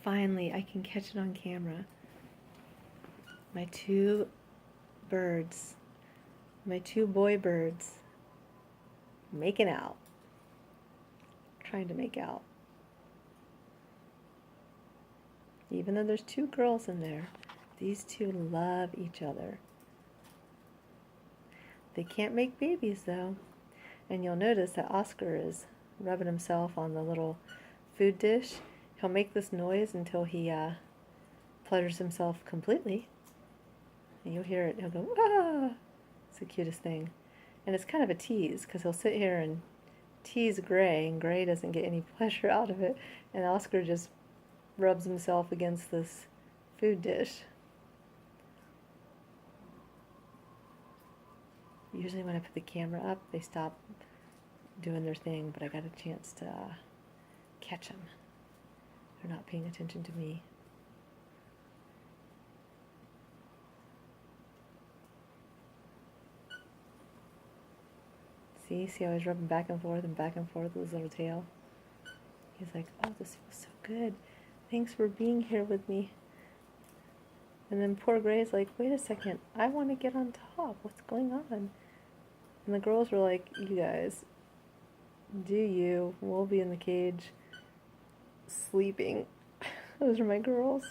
Finally, I can catch it on camera. My two birds, my two boy birds, making out, trying to make out. Even though there's two girls in there, these two love each other. They can't make babies though. And you'll notice that Oscar is rubbing himself on the little food dish. He'll make this noise until he pleasures himself completely. And you'll hear it, he'll go, ah! It's the cutest thing. And it's kind of a tease, because he'll sit here and tease Gray, and Gray doesn't get any pleasure out of it. And Oscar just rubs himself against this food dish. Usually when I put the camera up, they stop doing their thing, but I got a chance to catch them. They're not paying attention to me. See how he's rubbing back and forth with his little tail? He's like, oh, this feels so good. Thanks for being here with me. And then poor Gray's like, wait a second, I want to get on top. What's going on? And the girls were like, you guys, do you? We'll be in the cage sleeping. Those are my girls.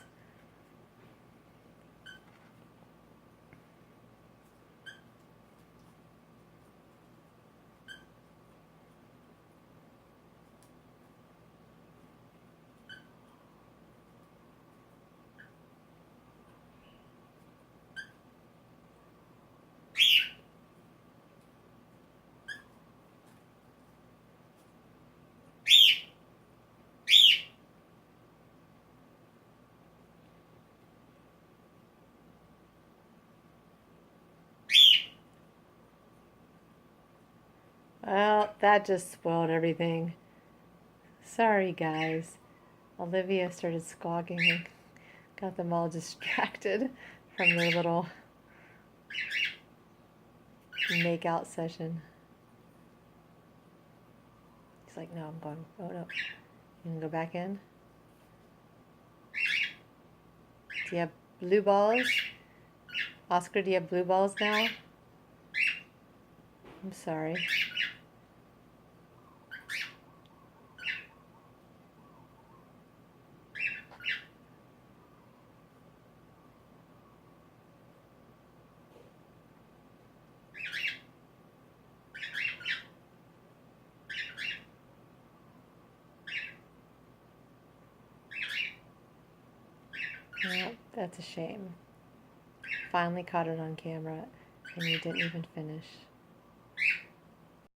Well, that just spoiled everything. Sorry, guys. Olivia started squawking and got them all distracted from their little make-out session. He's like, no, I'm going. Oh, no. You can go back in. Do you have blue balls? Oscar, do you have blue balls now? I'm sorry. Well, that's a shame. Finally caught it on camera, and you didn't even finish.